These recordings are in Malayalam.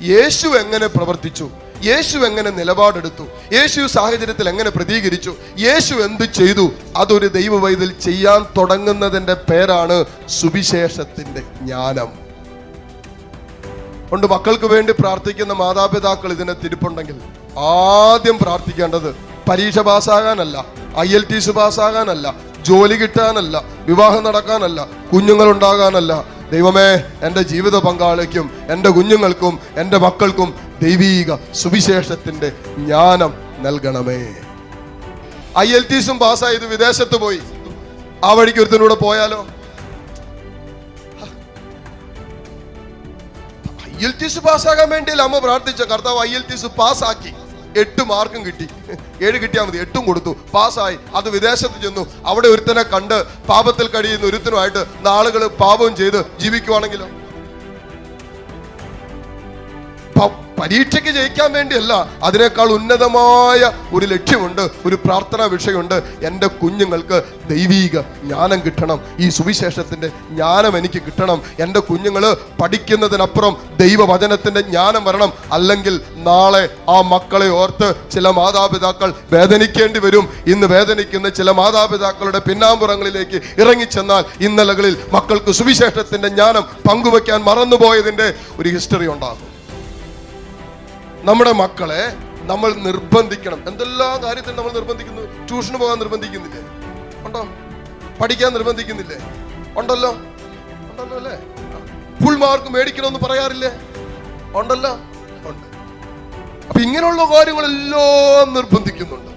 യേശു എങ്ങനെ പ്രവർത്തിച്ചു, യേശു എങ്ങനെ നിലപാടെടുത്തു, യേശു സാഹചര്യത്തിൽ എങ്ങനെ പ്രതികരിച്ചു, യേശു എന്ത് ചെയ്തു, അതൊരു ദൈവവൈതൽ ചെയ്യാൻ തുടങ്ങുന്നതിന്റെ പേരാണ് സുവിശേഷത്തിന്റെ ജ്ഞാനം. കൊണ്ട് മക്കൾക്ക് വേണ്ടി പ്രാർത്ഥിക്കുന്ന മാതാപിതാക്കൾ ഇതിനെ തിരിപ്പുണ്ടെങ്കിൽ ആദ്യം പ്രാർത്ഥിക്കേണ്ടത് പരീക്ഷ പാസ്സാകാനല്ല, IELTS പാസ്സാകാനല്ല, ജോലി കിട്ടാനല്ല, വിവാഹം നടക്കാനല്ല, കുഞ്ഞുങ്ങൾ ഉണ്ടാകാനല്ല. ദൈവമേ, എൻ്റെ ജീവിത പങ്കാളിക്കും എൻ്റെ കുഞ്ഞുങ്ങൾക്കും എൻ്റെ മക്കൾക്കും ദൈവീക സുവിശേഷത്തിന്റെ ജ്ഞാനം നൽകണമേ. IELTS പാസ്സായത് വിദേശത്ത് പോയി, ആ വഴിക്ക് ഒരുത്തനൂടെ പോയാലോ? IELTS പാസ്സാകാൻ വേണ്ടിയല്ല അമ്മ പ്രാർത്ഥിച്ച. കർത്താവ് IELTS പാസ്സാക്കി, 8 മാർക്കും കിട്ടി. 7 കിട്ടിയാൽ മതി, 8 കൊടുത്തു, പാസ്സായി. അത് വിദേശത്ത് ചെന്നു, അവിടെ ഒരുത്തനെ കണ്ട് പാപത്തിൽ കഴിയുന്ന ഒരുത്തനുമായിട്ട് നാളുകൾ പാപം ചെയ്ത് ജീവിക്കുവാണെങ്കിലോ? പരീക്ഷയ്ക്ക് ജയിക്കാൻ വേണ്ടിയല്ല, അതിനേക്കാൾ ഉന്നതമായ ഒരു ലക്ഷ്യമുണ്ട്, ഒരു പ്രാർത്ഥനാ വിഷയമുണ്ട്. എൻ്റെ കുഞ്ഞുങ്ങൾക്ക് ദൈവീക ജ്ഞാനം കിട്ടണം, ഈ സുവിശേഷത്തിന്റെ ജ്ഞാനം എനിക്ക് കിട്ടണം. എൻ്റെ കുഞ്ഞുങ്ങൾ പഠിക്കുന്നതിനപ്പുറം ദൈവവചനത്തിന്റെ ജ്ഞാനം വരണം. അല്ലെങ്കിൽ നാളെ ആ മക്കളെ ഓർത്ത് ചില മാതാപിതാക്കൾ വേദനിക്കേണ്ടി വരും. ഇന്ന് വേദനിക്കുന്ന ചില മാതാപിതാക്കളുടെ പിന്നാമ്പുറങ്ങളിലേക്ക് ഇറങ്ങിച്ചെന്നാൽ ഇന്നലകളിൽ മക്കൾക്ക് സുവിശേഷത്തിന്റെ ജ്ഞാനം പങ്കുവെക്കാൻ മറന്നുപോയതിന്റെ ഒരു ഹിസ്റ്ററി ഉണ്ടാകും. നമ്മുടെ മക്കളെ നമ്മൾ നിർബന്ധിക്കണം. എന്തെല്ലാം കാര്യത്തിൽ നമ്മൾ നിർബന്ധിക്കുന്നു. ട്യൂഷന് പോകാൻ നിർബന്ധിക്കുന്നില്ലേ? ഉണ്ടോ? പഠിക്കാൻ നിർബന്ധിക്കുന്നില്ലേ? ഉണ്ടല്ലോ, ഉണ്ടല്ലോ അല്ലേ? ഫുൾ മാർക്ക് മേടിക്കണമെന്ന് പറയാറില്ലേ? ഉണ്ടല്ലോ, ഉണ്ട്. അപ്പൊ ഇങ്ങനെയുള്ള കാര്യങ്ങളെല്ലാം നിർബന്ധിക്കുന്നുണ്ട്.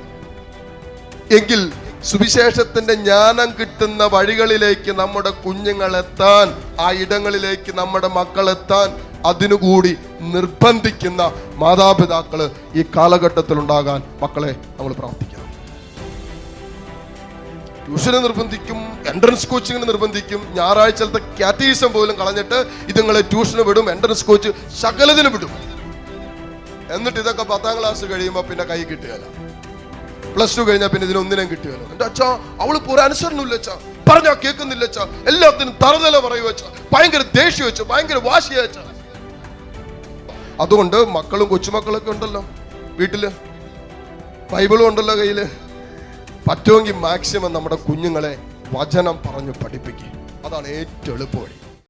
എങ്കിൽ സുവിശേഷത്തിന്റെ ജ്ഞാനം കിട്ടുന്ന വഴികളിലേക്ക് നമ്മുടെ കുഞ്ഞുങ്ങളെത്താൻ, ആ ഇടങ്ങളിലേക്ക് നമ്മുടെ മക്കളെത്താൻ അതിനുകൂടി നിർബന്ധിക്കുന്ന മാതാപിതാക്കള് ഈ കാലഘട്ടത്തിൽ ഉണ്ടാകാൻ മക്കളെ നമ്മൾ പ്രാർത്ഥിക്കണം. ട്യൂഷന് നിർബന്ധിക്കും, എൻട്രൻസ് കോച്ചിങ്ങിന് നിർബന്ധിക്കും. ഞായറാഴ്ചത്തെ കാറ്റീസം പോലും കളഞ്ഞിട്ട് ഇതുങ്ങളെ ട്യൂഷന് വിടും, എൻട്രൻസ് കോച്ച് സകലതിന് വിടും. എന്നിട്ട് ഇതൊക്കെ 10ാം ക്ലാസ് കഴിയുമ്പോ പിന്നെ കൈ കിട്ടുകയല്ല. +2 കഴിഞ്ഞാൽ പിന്നെ ഇതിനൊന്നിനും കിട്ടുകയല്ലോ. എന്റെ അച്ഛാ, അവള് ഒരു അനുസരണമില്ല അച്ഛാ, പറഞ്ഞാ കേൾക്കുന്നില്ല അച്ഛാ, എല്ലാത്തിനും തറുതല പറയുക വെച്ചാ, ഭയങ്കര ദേഷ്യം വെച്ചു, ഭയങ്കര വാശിയ വെച്ചാ. അതുകൊണ്ട് മക്കളും കൊച്ചുമക്കളൊക്കെ ഉണ്ടല്ലോ വീട്ടില്, ബൈബിളും ഉണ്ടല്ലോ കയ്യില്. പറ്റുമെങ്കിൽ മാക്സിമം നമ്മുടെ കുഞ്ഞുങ്ങളെ വചനം പറഞ്ഞു പഠിപ്പിക്കുക. അതാണ് ഏറ്റവും എളുപ്പവഴി.